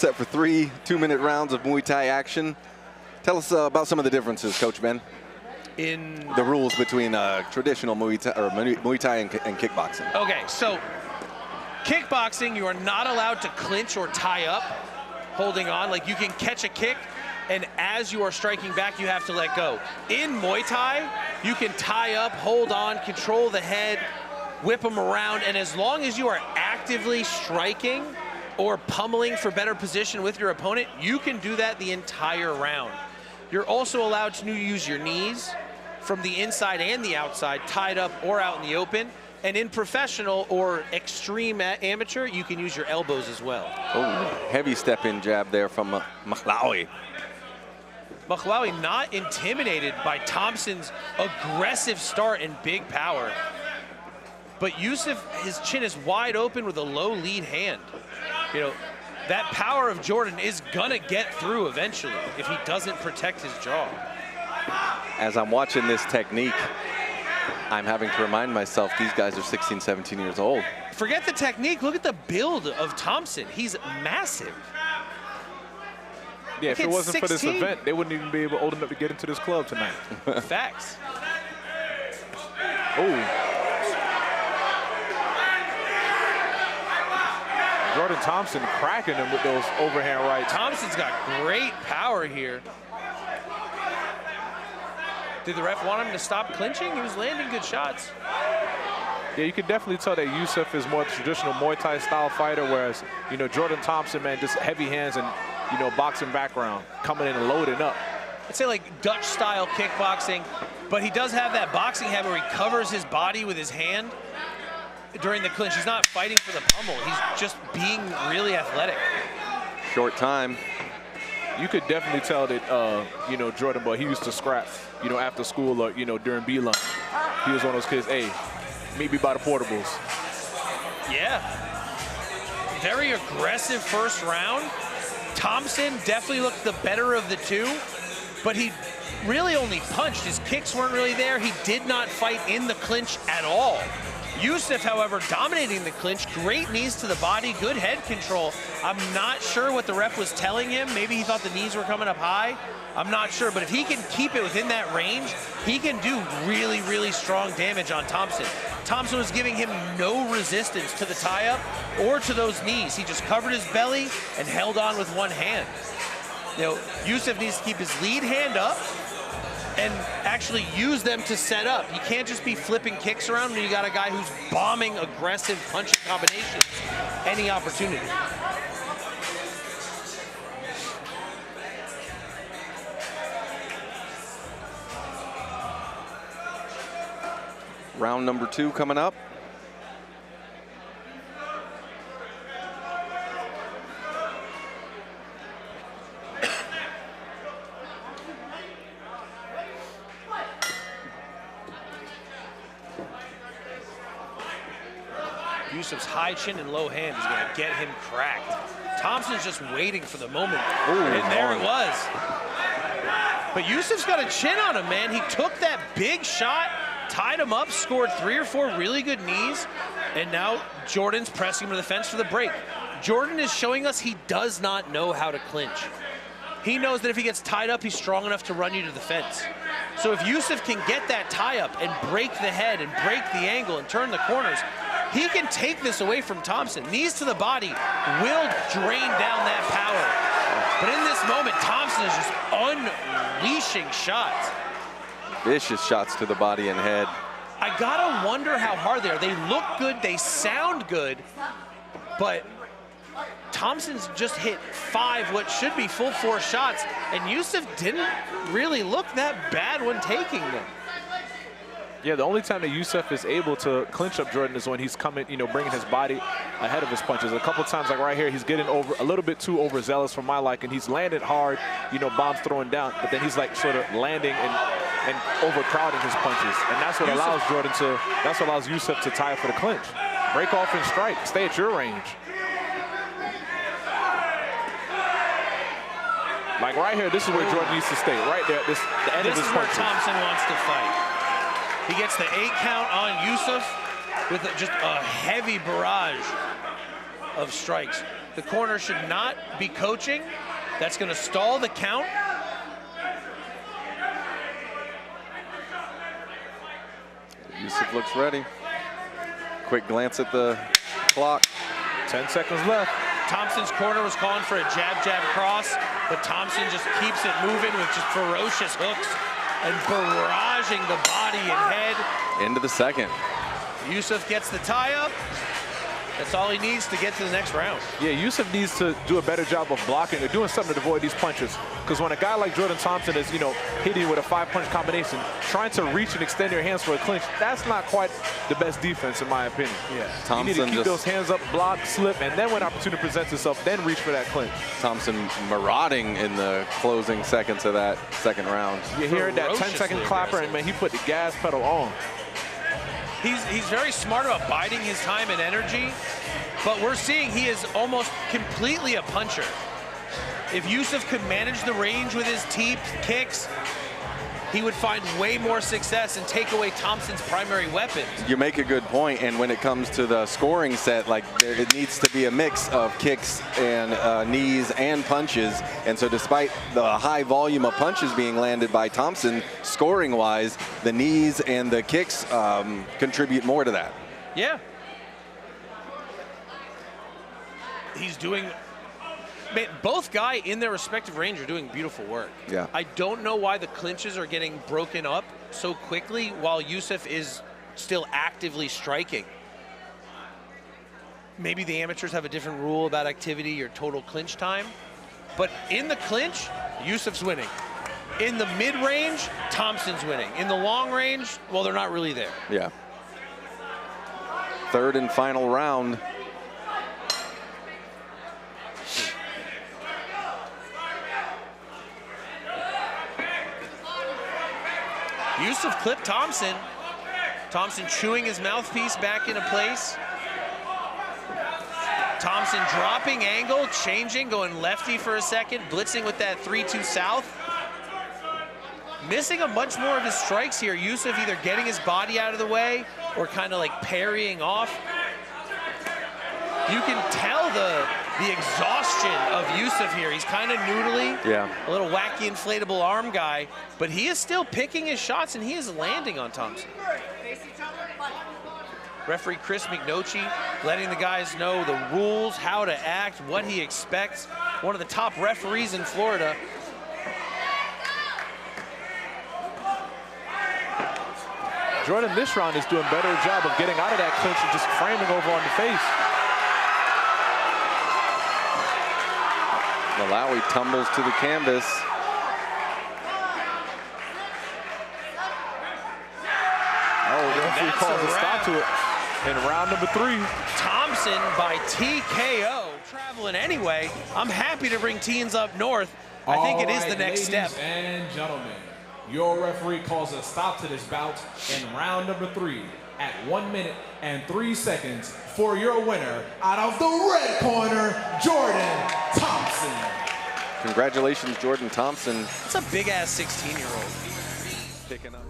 set for 3 2-minute rounds of Muay Thai action. Tell us about some of the differences, Coach Ben, in the rules between traditional Muay Thai and kickboxing. Okay, so kickboxing, you are not allowed to clinch or tie up holding on. Like, you can catch a kick, and as you are striking back, you have to let go. In Muay Thai, you can tie up, hold on, control the head, whip them around, and as long as you are actively striking or pummeling for better position with your opponent, you can do that the entire round. You're also allowed to use your knees from the inside and the outside, tied up or out in the open. And in professional or extreme amateur, you can use your elbows as well. Oh, heavy step-in jab there from Mhallawi. Mhallawi not intimidated by Thompson's aggressive start and big power. But Yusef, his chin is wide open with a low lead hand. You know, that power of Jhordan is gonna get through eventually if he doesn't protect his jaw. As I'm watching this technique, I'm having to remind myself these guys are 16, 17 years old. Forget the technique, look at the build of Thompson. He's massive. Yeah, if it wasn't 16. For this event, they wouldn't even be old enough to get into this club tonight. Facts. Oh. Jhordan Thompson cracking him with those overhand rights. Thompson's got great power here. Did the ref want him to stop clinching? He was landing good shots. Yeah, you can definitely tell that Yusef is more traditional Muay Thai style fighter, whereas, you know, Jhordan Thompson, man, just heavy hands and, you know, boxing background, coming in and loading up. I'd say like Dutch style kickboxing, but he does have that boxing habit where he covers his body with his hand during the clinch. He's not fighting for the pummel. He's just being really athletic. Short time. You could definitely tell that, you know, Jhordan, but he used to scrap, you know, after school or, you know, during B-lunch. He was one of those kids, hey, meet me by the portables. Yeah. Very aggressive first round. Thompson definitely looked the better of the two, but he really only punched. His kicks weren't really there. He did not fight in the clinch at all. Yusef, however, dominating the clinch, great knees to the body, good head control. I'm not sure what the ref was telling him. Maybe he thought the knees were coming up high. I'm not sure, but if he can keep it within that range, he can do really, really strong damage on Thompson. Thompson was giving him no resistance to the tie-up or to those knees. He just covered his belly and held on with one hand. You know, Yusef needs to keep his lead hand up and actually use them to set up. You can't just be flipping kicks around when you got a guy who's bombing aggressive punching combinations any opportunity. Round number 2 coming up. Yusef's high chin and low hand is going to get him cracked. Thompson's just waiting for the moment. Ooh, and there it was. But Yusef's got a chin on him, man. He took that big shot, tied him up, scored 3 or 4 really good knees, and now Jhordan's pressing him to the fence for the break. Jhordan is showing us he does not know how to clinch. He knows that if he gets tied up, he's strong enough to run you to the fence. So if Yusef can get that tie-up and break the head and break the angle and turn the corners, he can take this away from Thompson. Knees to the body will drain down that power. But in this moment, Thompson is just unleashing shots. Vicious shots to the body and head. I gotta wonder how hard they are. They look good, they sound good, but Thompson's just hit 5 what should be full 4 shots, and Yusef didn't really look that bad when taking them. Yeah, the only time that Yusef is able to clinch up Jhordan is when he's coming, you know, bringing his body ahead of his punches. A couple times, like right here, he's getting over a little bit too overzealous for my liking. He's landed hard, you know, bombs throwing down, but then he's like sort of landing and overcrowding his punches. And that's what allows Jhordan to, that's what allows Yusef to tie for the clinch. Break off and strike, stay at your range. Like right here, this is where Jhordan needs to stay, right there, the end of his punches. This is where Thompson wants to fight. He gets the 8 count on Yusef with just a heavy barrage of strikes. The corner should not be coaching. That's going to stall the count. Yusef looks ready. Quick glance at the clock. 10 seconds left. Thompson's corner was calling for a jab, jab, cross, but Thompson just keeps it moving with just ferocious hooks and barraging the body and head. Into the second. Yusef gets the tie-up. That's all he needs to get to the next round. Yeah, Yusef needs to do a better job of blocking or doing something to avoid these punches. Because when a guy like Jhordan Thompson is, hitting with a 5-punch combination, trying to reach and extend your hands for a clinch, that's not quite the best defense, in my opinion. Yeah. You need to keep those hands up, block, slip, and then when opportunity presents itself, then reach for that clinch. Thompson marauding in the closing seconds of that second round. You hear that 10-second clapper, and man, he put the gas pedal on. He's very smart about biding his time and energy, but we're seeing he is almost completely a puncher. If Yusef could manage the range with his teeth, kicks, he would find way more success and take away Thompson's primary weapons. You make a good point, and when it comes to the scoring set, it needs to be a mix of kicks and knees and punches. And so despite the high volume of punches being landed by Thompson, scoring-wise, the knees and the kicks contribute more to that. Yeah. He's doing... Man, both guys in their respective range are doing beautiful work. Yeah. I don't know why the clinches are getting broken up so quickly while Yusef is still actively striking. Maybe the amateurs have a different rule about activity or total clinch time. But in the clinch, Yusef's winning. In the mid-range, Thompson's winning. In the long range, well, they're not really there. Yeah. Third and final round. Yusef clipped Thompson. Thompson chewing his mouthpiece back into place. Thompson dropping angle, changing, going lefty for a second, blitzing with that 3-2 south. Missing a bunch more of his strikes here. Yusef either getting his body out of the way or kind of like parrying off. You can tell the exhaustion of Yusef here. He's kind of noodly, a little wacky inflatable arm guy, but he is still picking his shots and he is landing on Thompson. Referee Chris McNochie letting the guys know the rules, how to act, what he expects. One of the top referees in Florida. Jhordan this round is doing a better job of getting out of that clinch and just framing over on the face. Mhallawi tumbles to the canvas. Oh, the referee calls a stop to it in round number 3. Thompson by TKO, traveling anyway. I'm happy to bring teens up north. I think it is the next step. Ladies and gentlemen, your referee calls a stop to this bout in round number 3 at 1 minute and 3 seconds for your winner out of the red corner, Jhordan Thompson. Congratulations, Jhordan Thompson. It's a big-ass 16-year-old. Picking up.